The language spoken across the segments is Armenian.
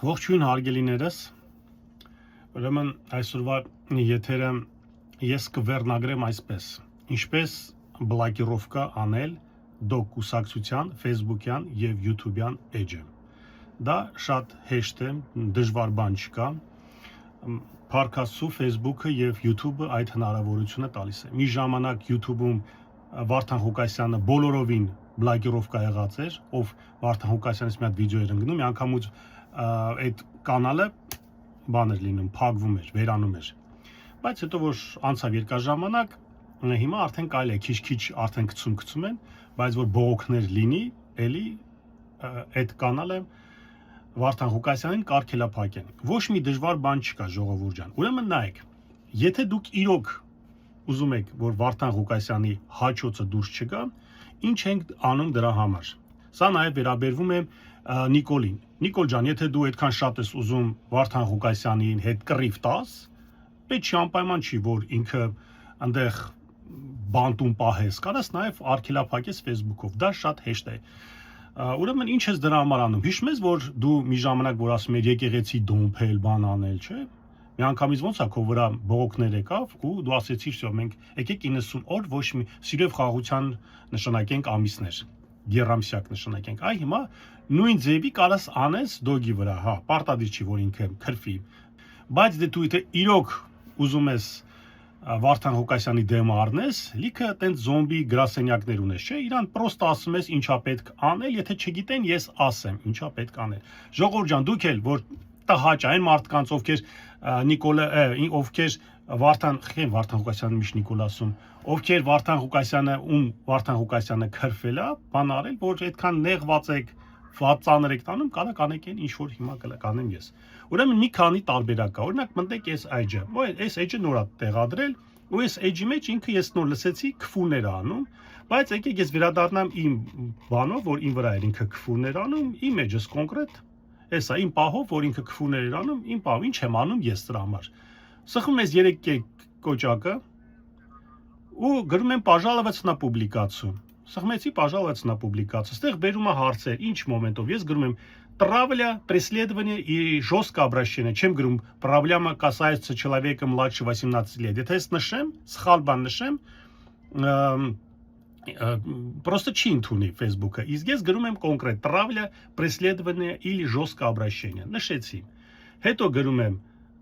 Ողջույն հարգելիներս, ուրեմն այսօրվա եթերը ես կվերնագրեմ այսպես. ինչպես բլոկիրովկա անել դո կուսակցության, Facebook-յան եւ YouTube-յան էջը։ Դա շատ հեշտ է, դժվար բան չկա։ Փառքաստու Facebook-ը եւ YouTube-ը այդ հնարավորությունը տալիս է։ Մի ժամանակ YouTube-ում Վարդան Ղուկասյանը բոլորովին բլոկիրովկա եղած էր, ով Վարդան Ղուկասյանից մի հատ վիդեո էր ընկնում, մի անգամուց այդ կանալը բան էր լինում, փակվում էր, վերանում էր։ Բայց հետո որ անցավ երկար ժամանակ, հիմա արդեն կարելի է քիչ-քիչ արդեն գցում են, բայց որ բողոքներ լինի, էլի այդ կանալը Վարդան Ղուկասյանին կարգելափակեն։ Ոչ մի դժվար բան չկա, ժողովուրդ ջան։ Ուրեմն նայեք, եթե դուք իրոք ուզում եք, որ Վարդան Ղուկասյանի հաճոցը դուրս չգա, ինչ ենք անում դրա համար։ Սա նաև վերաբերվում է Նիկոլին։ Նիկոլ ջան, եթե դու այդքան շատ ես ուզում Վարդան Ղուկասյանին հետ կռիվ տաս, պետք չի անպայման չի, որ ինքը այնտեղ բանտում պահես, կարաս նաև արգելափակես Facebook-ով, դա շատ հեշտ է։ Ուրեմն ինչ ես դրա համար անում։ Հիշում ես, որ դու մի ժամանակ որ ասում ես եկեղեցի դոմփել, բան անել, չէ՞։ Մի անգամից ոնց է քո վրա բողոքներ եկավ ու դու ասեցիր, «Всё, մենք եկեք 90 օր ոչ մի սիրով խաղաղության նշանակենք ամիսներ, երամսյակ նշանակենք»։ Այ հիմա նույն ձևի կարաս անես դոգի վրա, հա, պարտադիր չի որ ինքը քրֆի։ Բայց դե դու եթե իրոք ուզում ես Վարդան Ղուկասյանի դեմը առնես, լիքը այտենց զոմբի գրասենյակներ ունես, չէ՞։ Իրան պրոստը ասում ես ինչա պետք անել, եթե չգիտեն, ես ասեմ, ինչա պետք անել։ Ժողովուրդ ջան, դուք էլ որ տհաճ այն մարդկանց, ովքեր Նիկոլը, ովքեր Վարդան Ղուկասյանը միշտ Նիկոլ ասում, ովքեր Վարդան Ղուկասյանը Վարդան Ղուկասյանը քրֆել է, բան արել, որ այդքան նեղված եք, ծանր եք տանում, կարա կանեք այն ինչ որ հիմա կանեմ ես։ Ուրեմն մի քանի տարբերակ կա։ Օրինակ մտեք այս էջը, այս էջը նոր է տեղադրել, ու այս էջի մեջ ինքը ես նոր լսեցի քֆուներ անում, բայց եկեք ես վերադառնամ իմ բանով, որ իմ վրա էր ինքը քֆուներ անում, իմ էջս կոնկրետ Էսա իմ պահով, որ ինքը քֆուներ էր անում, իմ պահով ինչ եմ անում ես դրա համար։ Սխում ես 3 կոճակը ու գրում եմ «Пожаловаться на публикацию»։ Սխմեցի «Пожаловаться на публикацию»։ Այստեղ բերում է հարցեր, ինչ մոմենտով ես գրում եմ «Травля, преследование и жесткое обращение». Чем գրում «Проблема касается человека младше 18 лет». Եթե ես նշեմ, սխալ բան նշեմ, просто չի ընդունի Facebook-ը։ Իսկ ես գրում եմ կոնկրետ «Травля, преследование или жесткое обращение». Նշեցի։ Հետո գրում եմ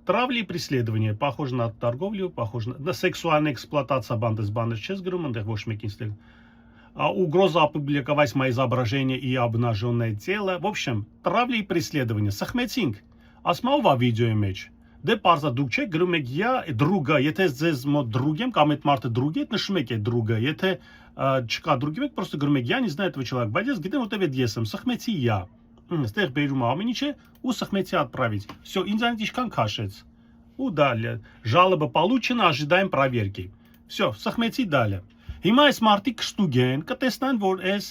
«Травля и преследование, похоже на торговлю, похоже на сексуальная эксплуатация банды с банды». Չես գրում այնտեղ ոչ մեկին ստեղ։ Угроза опубликовать мои изображения и обнаженное тело. В общем, «Травля и преследование». Սխմեցինք։ Ասում ով է վիդեոյի մեջ։ Դե պարզա դուք չեք գրում եք «Я друга», եթե ձեզ մոտ друг եմ կամ այդ մարդը друг է, նշում եք այդ друга, եթե չկա друг եք, просто գրում եք «Я не знаю этого человека», բայց ես գիտեմ որտեվ այդ ես եմ, սխմեցի «Я». Այստեղ բերում ամեն ինչը ու սխմեցի отправить. Всё, ինձանից ինչքան քաշեց։ Ու далее. Жалоба получена, ожидаем проверки. Всё, սխմեցի далее. Հիմա այս մարդիկ կստուգեն, կտեսնան, որ այս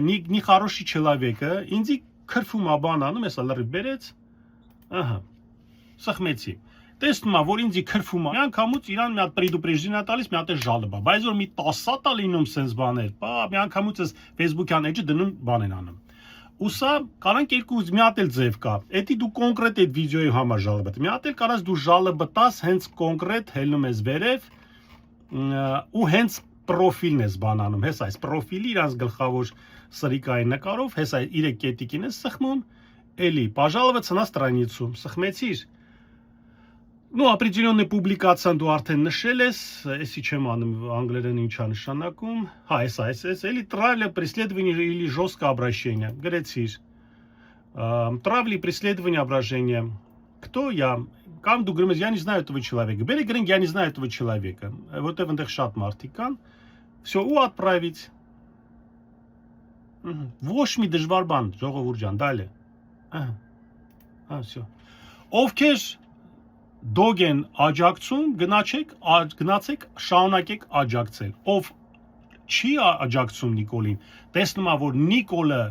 нехороший человек-ը ինձի քրֆում է բան անում, էսա լրիվ բերեց։ Ահա։ Սխմեցի։ Տեսնում է, որ ինձի քրֆում է, մի անգամուց իրան մի հատ предупреждение տալիս, մի հատ է ժալոբա, բայց որ մի 10 տա լինում sense բաներ, մի անգամուց էս Facebook-յան էջը դնում բան են անում։ Ու սա կանանք երկուց մի հատ էլ ձև կա։ Էդի դու կոնկրետ այդ վիդեոյի համար ժալոբա։ Մի հատ էլ կարաս դու ժալոբա տաս, հենց կոնկրետ հելնում ես վերև ու հենց պրոֆիլն ես բանանում, հեսա այս պրոֆիլի իրանց գլխավոր սրիկային նկարով, հեսա 3 կետիկին ես սխմում, էլի, пожаловаться на страницу, սխմեցիր։ Ну, определенная публикация դու արդեն нշել ես, էսի չեմ անում անգլերեն ինչա նշանակում, հա, էսա, էլի «Травля, преследование или жесткое обращение», գրեցիր։ «Травля, преследование, обращение». Кто я? Կամ դու գրում ես «Я не знаю этого человека». Բերի գրենք «Я не знаю этого человека», որտեղ այնտեղ շատ մարդիկ կան։ Всё, ու отправить։ Ոչ մի դժվար բան, ժողովուրդ ջան, դալե։ Ահա, всё։ Ովքեր դոգ են աջակցում, գնացեք, շարունակեք աջակցել։ Ով չի աջակցում Նիկոլին, տեսնում է, որ Նիկոլը,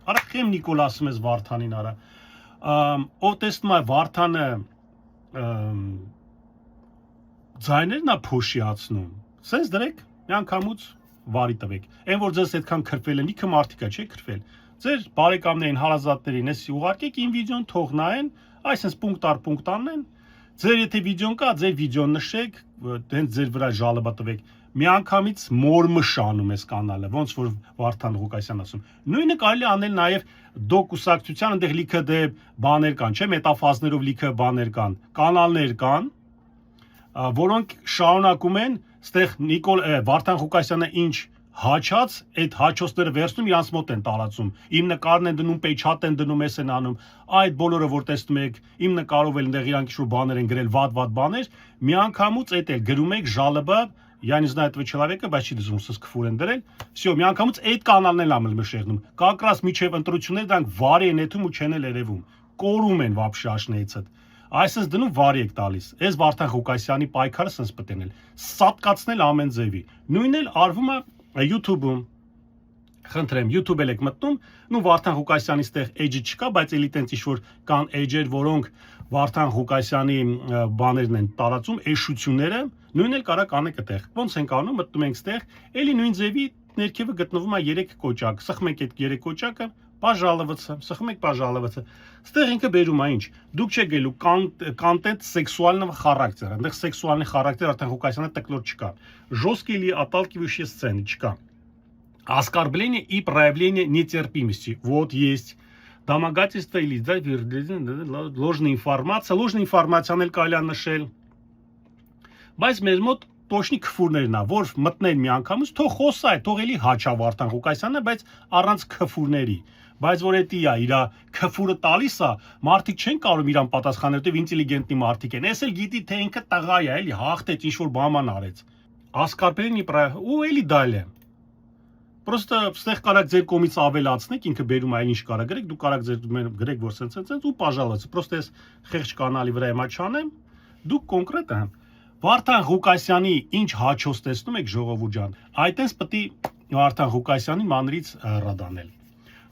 արա խեմ Նիկոլ ասում ես Վարդանին արա, ով տեսնում է Վարդանը ձայներն է փոշիացնում, սենց դրեք, մի անգամուց վարի տվեք։ Այն որ ձեզ այդքան քրվել են, իքը մարդիկա չէ քրվել։ Ձեր բարեկամներին, հարազատներին էս ուղարկեք ին վիդեոն թող նայեն, այսպես պունկտ առ պունկտ անեն։ Ձեր եթե վիդեոն կա, ձեր վիդեոն նշեք, հենց ձեր վրա ժալոբա տվեք։ Միանգամից մորմշ անում էս կանալը, ոնց որ Վարդան Ղուկասյանն ասում։ Նույնը կարելի անել նաև դոկուսակցության, այնտեղ լիքը դե բաներ կան, չէ՞, մետաֆազներով լիքը բաներ կան, կանալներ կան, որոնք շարունակում են, ստեղ Վարդան Ղուկասյանը ինչ հաչած, այդ հաչոցները վերցնում իրանց մոտ են տարածում։ Իմ նկարն են դնում, պեյջատ են դնում, էս են անում։ Այդ բոլորը որ տեսնում եք, իմ նկարով էլ այնտեղ իրանք ինչ-որ բաներ են գրել, վատ բաներ, միանգամից այդ էլ գրում եք ժալոբա, я не знаю этого человека, բայց չի դժում սս քֆուր են դրել։ Всё, միանգամից այդ կանալն էլ ամել մշեղնում։ Как раз միջև ընտրությունները դրանք վարի են եթում ու չեն էլ երևում։ Կորում են вообще աշնեիցը։ Այսպես դնում վարի եք տալիս։ Այս Վարդան Ղուկասյանի պայքարը սենց պտենել։ Սատկացնել ամեն ձևի։ Նույնն էլ արվում է YouTube-ում, խնդրեմ, YouTube-ել եք մտնում, նու Վարդան Ղուկասյանի ստեղ edge չկա, բայց էլի տենց ինչ-որ կան edge-եր, որոնք Վարդան Ղուկասյանի բաներն են տարածում, էշությունները, նույնն էլ կարա կանեք այդտեղ։ Ոնց ենք անում, մտնում ենք ստեղ, էլի նույն ձևի ներքևը գտնվում է 3 կոճակ, սխում եք այդ 3 կոճակը, пожаловаться, սխում եք пожаловаться։ Ստեղ ինքը բերում է ինչ։ Դուք չեք գելու контент сексуального характера, այնտեղ սեքսուալնի характер արդեն Ղուկասյանը տկլոր չկա։ Жесткие или отталкивающие сцены չկա։ Оскорбление и проявление нетерпимости. Вот есть. Домогательство или ложная информация. Ложная информация էլ կարելի է նշել։ Բայց մեր մոտ տոշնի քֆուրներն է, որ մտնել մի անգամից, թող խոսա, թող էլի հաչա Վարդան Ղուկասյանը, բայց առանց քֆուրների։ Բայց որ էդի է, իր քֆուրը տալիս է, մարդիկ չեն կարող իրան պատասխանել, որտեղ ինտելիգենտի մարդիկ են։ Էս էլ գիտի, թե ինքը տղա է, էլի հաղթեց, ինչ-որ բաման արեց։ Оскорбление ու էլի դալը։ Просто ստեղ կարակ ձեր կողմից ավելացնեք, ինքը բերում այլ ինչ կարա գրեք, դուք կարակ ձեր գրեք, որ սենց ու пожалуйста, просто այս խեղճ կանալի վրա եմա չանեմ, դուք կոնկրետ եմ։ Վարդան Ղուկասյանի ինչ հաչոց տեսնում եք ժողովուրդ ջան, այդտենց պետք է Վարդան Ղուկասյանին մանրից ռադանել։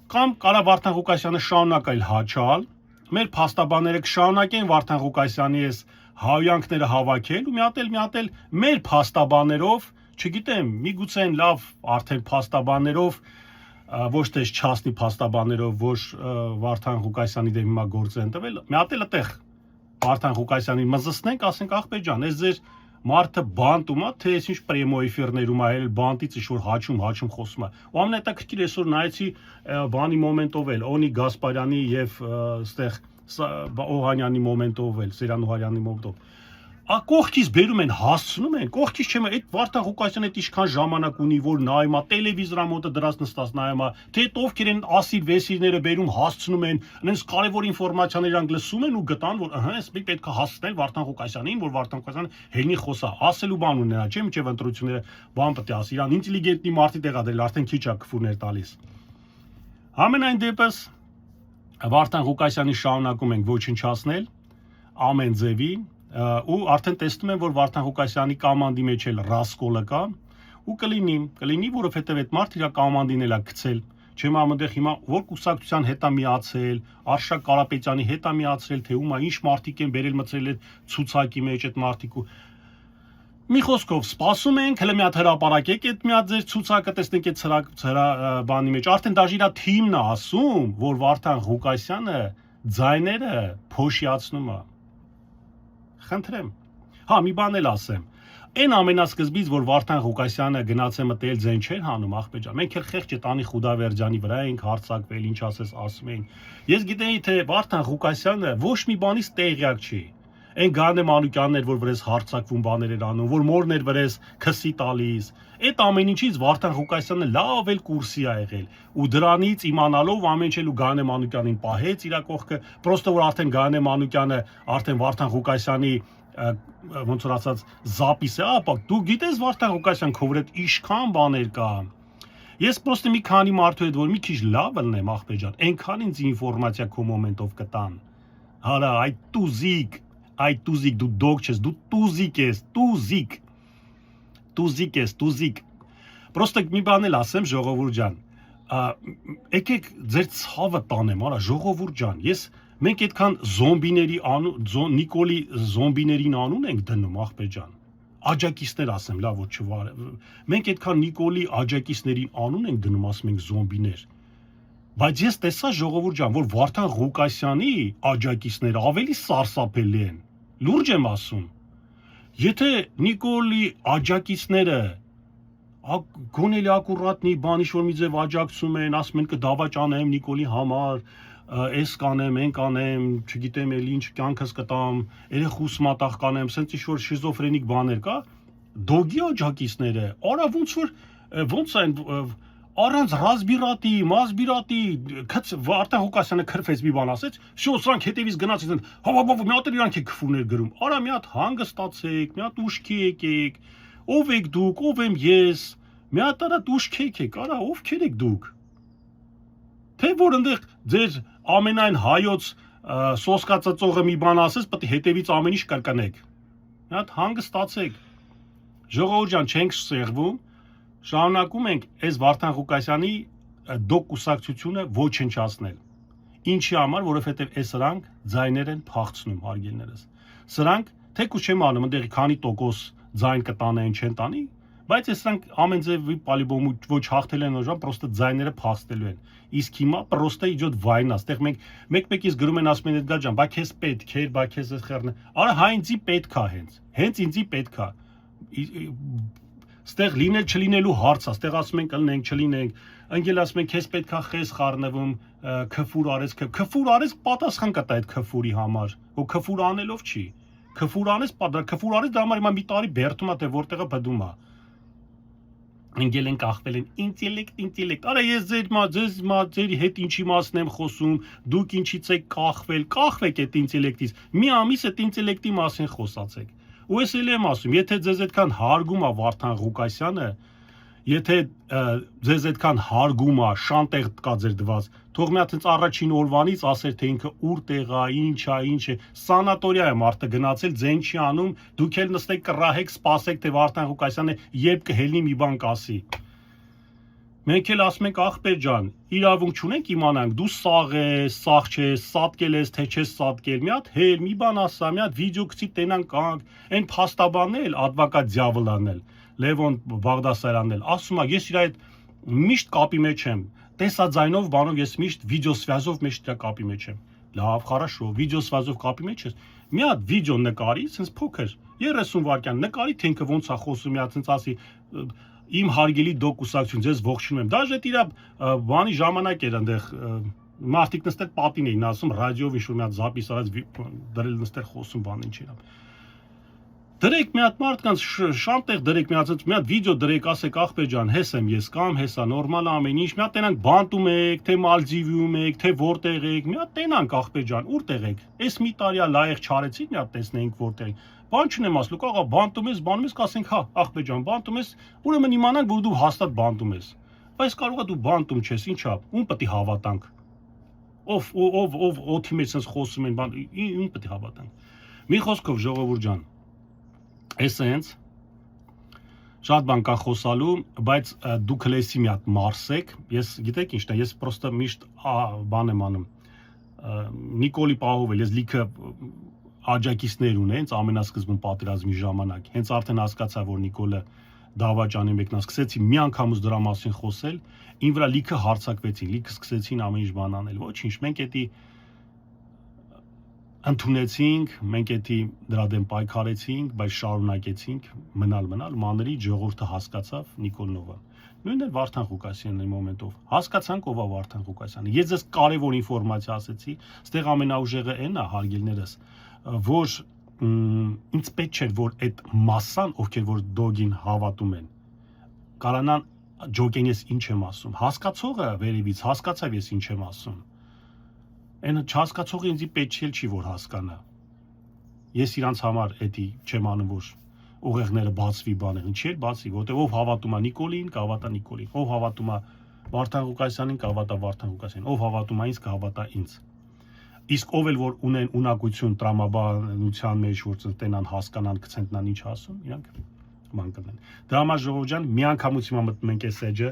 Կամ կարա Վարդան Ղուկասյանը շարունակել հաչալ, մեր փաստաբանները կշարունակեն Վարդան Ղուկասյանի այս հայանքները հավաքել ու մի հատ էլ մեր փաստաբաներով, չգիտեմ, միգուցե են լավ արդեն փաստաբաներով, ոչ թե չասնի փաստաբաներով, ոչ Վարդան Ղուկասյանի դեմ հիմա գործ են տվել, մի հատ էլ այդտեղ Վարդան Ղուկասյանին մզզնենք, ասենք ախպեր ջան, այս ձեր մարդը բանտում է, թե ինչ պրեմո էֆիրներում է, բանտից ինչ-որ հաչում խոսում է։ Ու ամենահետաքրքիր այսօր նայեցի բանի մոմենտով էլ, Օնի Գասպարյանի եւ ստեղ Օհանյանի մոմենտով էլ, Սերան Օհանյանի մոմենտով։ Կողքից բերում են, հասցնում են, կողքից չեմ, այդ Վարդան Ղուկասյանը այդ ինչքան ժամանակ ունի, որ նայում է, տելևիզորա մոտը դրած նստած նայում է, թե ովքեր են ասիր վեսիրները բերում, հասցնում են, այնպես կարևոր ինֆորմացիաներ իրանք լսում են ու գտան, որ ըհը, էս պետք է հասցնել Վարդան Ղուկասյանին, որ Վարդան Ղուկասյանը հելնի խոսա, ասելու բան ունենա, չէ՞, միջև ընտրությունները բան պետք է ասի, իրան ինտելիգենտի մարդի տեղադրել, արդեն քիչ է քֆուրներ տալիս։ Համենայն դեպս Վարդան Ղուկասյանի շարունակում ենք ոչնչացնել ամեն ձևի ու արդեն տեսնում են, որ Վարդան Ղուկասյանի կոմանդի մեջ էլ ռասկոլը կա ու կլինի, որովհետև այդ մարդը իր կոմանդին էլ է գցել, չեմ ամենտեղ հիմա որ կուսակցության հետ է միացել, Արշակ Կարապետյանի հետ է միացրել, թե ումա ինչ մարդիկ են բերել մցրել այդ ցուցակի մեջ այդ մարդիկ ու մի խոսքով սպասում ենք, հələ մի հատ հրապարակեք այդ մի հատ ձեր ցուցակը տեսնենք այդ բանի մեջ, արդեն դաժե իր թիմն է ասում, որ Վարդան Ղուկասյանը ձայները փոշիացնում է։ Խնդրեմ։ Հա, մի բան էլ ասեմ։ Այն ամենասկզբից, որ Վարդան Ղուկասյանը գնաց է մտել ձեն չէր հանում, ախպեր ջան։ Մենք էլ խեղճ տանի Խուդավերջյանի վրա ենք հարձակվել, ինչ ասես ասում էին։ Ես գիտեի, թե Վարդան Ղուկասյանը ոչ մի բանից տեղյակ չի։ Այն Գանե Մանուկյանն էր, որ վրես հարձակվում բաներ էր անում, որ մորն էր վրես քսի տալիս։ Այդ ամեն ինչից Վարդան Ղուկասյանը լավ էլ կուրսի ա եղել։ Ու դրանից իմանալով ամեն ինչ էլ ու Գանե Մանուկյանին պահեց իր կողքը, պրոստը որ արդեն Գանե Մանուկյանը արդեն Վարդան Ղուկասյանի ոնց որ ասած զապիս է, ապա դու գիտես Վարդան Ղուկասյան քո վրա ինչքան բաներ կա։ Ես պրոստը մի քանի մարդու հետ որ մի քիչ լավ ելնեմ ախպեր ջան, այնքան ինձ ինֆորմացիա քո մոմենտով կտան։ Հալա այդ տուզիկ դու դոգ չես, դու տուզիկ ես, տուզիկ։ Պրոստը մի բան էլ ասեմ ժողովուրդ ջան։ Եկեք ձեր ցավը տանեմ, արա ժողովուրդ ջան, մենք այդքան զոմբիների Նիկոլի զոմբիներին անուն ենք դնում ախպեր ջան։ Աջակիցներ ասեմ, լավ որ չվարը։ Մենք այդքան Նիկոլի աջակիցների անուն ենք դնում, ասում ենք զոմբիներ։ Բայց ես տեսա ժողովուրդ ջան, որ Վարդան Ղուկասյանի աջակիցները ավելի սարսափելի են։ Լուրջ եմ ասում։ Եթե Նիկոլի աջակիցները գոնելի ակուրատնի բանի շոր մի ձև աջակցում են, ասում են կդավաճ անեմ Նիկոլի համար, այս կանեմ, այն կանեմ, չգիտեմ էլ ինչ կյանքս կտամ, երեխուս մատաղ կանեմ, սենց ինչ-որ շիզոֆրենիկ բաներ կա, դոգի աջակիցները, արա ոնց են առանց ռազմիրատի, մազբիրատի, Վարդան Ղուկասյանը քրֆեց մի բան ասեց, շո սրանք հետևից գնացին, մի հատ իրանք է քֆուրներ գրում, արա մի հատ հանգստացեք, մի հատ ուշքի եկեք, ով եք դուք, ով եմ ես, մի հատ արա ուշքեք եք, արա ովքեր եք դուք, թե որ ընդեղ ձեր ամենայն հայոց սոսկածածողը մի բան ասես, պետք է հետևից ամեն ինչ կրկնեք, մի հատ հանգստացեք, ժողովուրդ ջան, չենք սեղվում, շարունակում ենք այս Վարդան Ղուկասյանի դոկուսակցությունը ոչնչացնել։ Ինչի համար, որովհետև այս սրանք ձայներ են փախցնում, հարգելներս։ Սրանք թեկուզ չեմ անում, ընդեղ քանի տոկոս ձայն կտանեն, չեն տանի, բայց այս սրանք ամեն ձևի պալիբոմու ոչ հաղթել են օժան, պրոստը ձայները փախստելու են։ Իսկ հիմա պրոստը իջոտ վայնա, այդտեղ մենք մեկ-մեկից գրում են ասում են Էդգար ջան, բա քեզ պետք է, բա քեզ էս խեռն։ Արա հա ինձի պետք է հենց ինձի պետք է։ Ստեղ լինել չլինելու հարց է, ստեղ ասում ենք կլինենք, չլինենք, ընկել ասում են քեզ պետքա խես խառնվում, քֆուր արես, պատասխան կտա այդ քֆուրի համար, ու քֆուր անելով չի, քֆուր անես դրա համար հիմա մի տարի բերդում է, թե որտեղը բդում է, ընկել են կախվել են, ինտելեկտ, արա ես ձեր հետ ինչի մասն եմ խոսում, դուք ինչից եք կախվեք այդ ինտելեկտից, մի ամիս այդ ինտելեկտի մասին խոսացեք, ու ես էլ եմ ասում, եթե ձեզ այդքան հարգում է Վարդան Ղուկասյանը, եթե ձեզ այդքան հարգում է, շանտեղ կա ձեր դված, թող մի հատ հենց առաջին օրվանից ասեր, թե ինքը ուր տեղ է, ինչ է, սանատորիա է մարդը գնացել, ձեն չի անում, դուք էլ նստեք կռահեք, սպասեք, թե Վարդան Ղուկասյանը երբ կհելնի մի բան կասի։ Մենք էլ ասում ենք ախպեր ջան, իրավունք չունենք իմանանք, դու սաղ ես, սաղ չես, սատկել ես, թե չես սատկել, մի հատ հել, մի բան ասա, մի հատ վիդեո գցի տենանք կանք, այն փաստաբանն էլ, ադվոկատ Ձյավլյանն էլ, Լևոն Բաղդասարյանն էլ, ասում է, ես իր այդ միշտ կապի մեջ եմ, տեսաձայնով բանով ես միշտ վիդեոսվյազով միշտ իր կապի մեջ եմ, լավ, хорошо, վիդեոսվյազով կապի մեջ ես, մի հատ վիդեո նկարի, sense փոքր, 30 վայրկյան նկարի, թե ինքը ոնց է խոսում, մի հատ sense ասի իմ հարգելի դոկուսակցություն, ձեզ ողջունում եմ, դաժե իր բանի ժամանակ էր այնտեղ մարդիկ նստել պատին էին ասում, ռադիոյով ինչ-որ մի հատ զապիս արած դրել նստել խոսում բան ինչ էր։ Դրեք մի հատ մարդկանց շանտեղ դրեք մի հատ վիդեո դրեք, ասեք ախպեր ջան, հես եմ ես կամ հեսա նորմալ ամեն ինչ, մի հատ տենանք բանտում եք, թե Մալդիվիում եք, թե որտեղ եք, մի հատ տենանք ախպեր ջան, ուր եք։ Էս մի տարիա լայեղ չարեցիք, մի հատ տեսնենք որտեղ։ Բան չունեմ ասլուկ, աղա բանտում ես, բանում ես, կասենք հա, ախպեր ջան, բանտում ես, ուրեմն իմանանք, որ դու հաստատ բանտում ես։ Բայց կարող է դու բանտում չես, ինչա, ում պետք է հավատանք։ Ով օթի մեջ sense խոսում են, բան, ում պետք է հավատանք։ Մի խոսքով ժողովուրդ ջան, էս հենց շատ բան կա խոսալու, բայց դուք լեսի մի հատ մարսեք, ես գիտեք ինչն է, ես պրոստը միշտ բան եմ անում, Նիկոլի պահովել, ես լիքը աջակիցներ ունենց ամենասկզբում պատերազմի ժամանակ, հենց արդեն հասկացա, որ Նիկոլը դավաճանի մեկնա, սկսեցի մի անգամուց դրա մասին խոսել, ին վրա լիքը հարցակվեցին, լիքը սկսեցին ամեն ինչ բան անել, ոչինչ, մենք էդի ընդունեցինք, մենք էդի դրա դեմ պայքարեցինք, բայց շարունակեցինք մնալ, մանրի ժողովուրդը հասկացավ Նիկոլնովը։ Նույնն էլ Վարդան Ղուկասյանն է մոմենտով։ Հասկացանք ով է Վարդան Ղուկասյանը։ Ես ձեզ կարևոր ինֆորմացիա ասեցի, ստեղ ամենաուժեղը այն է, հարգելներս, որ ինձ պետք չէր, որ այդ մասսան, ովքեր որ դոգին հավատում են, կարանան ջոկեն ես ինչ եմ ասում։ Հասկացողը վերևից հասկացավ ես ինչ եմ ասում։ Այն չհասկացողը ինձ պետք չի որ հասկանա։ Ես իրանց համար էդի չեմ անում, որ ուղեղները բացվի բաներ, ինչի՞ բացի, որտեղ ով հավատում է Նիկոլին, կհավատա Նիկոլին, ով հավատում է Վարդան Ղուկասյանին, կհավատա Վարդան Ղուկասյանին, ով հավատում է ինձ, կհավատա ինձ։ Իսկ ով էլ որ ունեն ունակություն տրամաբանության մեջ, որ տենան հասկանան, կցենտնան ինչ ասում, իրանք ման կնեն։ Դրա համար ժողովուրդ ջան, միանգամից հիմա մտնում ենք այս էջը,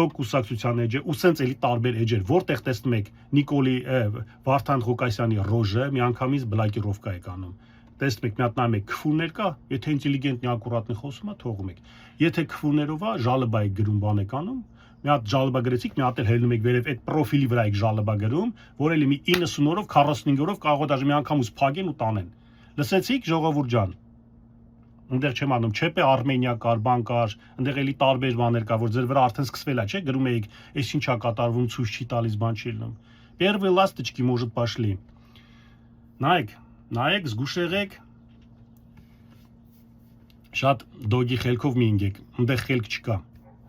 դոկուսակցության էջը, ու սենց էլի տարբեր էջեր, որտեղ տեսնում եք Նիկոլի Վարդան Ղուկասյանի ռոժը, միանգամից բլոկիրովկա եք անում։ Տեսնում եք, մի հատ նայում եք քֆուրներ կա, եթե ինտելիգենտնի ակուրատնի խոսում է, թողում եք։ Եթե քֆուրներով է, ժալբա եք գրում, բան եք անում, մի հատ ժալոբա գրեցիք, մի հատ էլ հելնում եք վերև այդ պրոֆիլի վրա եք ժալոբա գրում, որ էլի մի 90 օրով, 45 օրով կարող է դաժե մի անգամ ուս փագեն ու տանեն։ Լսեցիք, ժողովուրդ ջան։ Այնտեղ չեմ անում, ՉՊ Արմենիա կար, բան կար, այնտեղ էլի տարբեր բաներ կա, որ ձեր վրա արդեն սկսվել է, չէ՞, գրում եք, այս ինչա կատարվում, ցույց չի տալիս, бан չի լինում։ Первые ласточки, может, пошли։ Նայեք, զգուշ եղեք։ Շատ դոգի խելքով մի ինգեք, այնտեղ խելք չկա։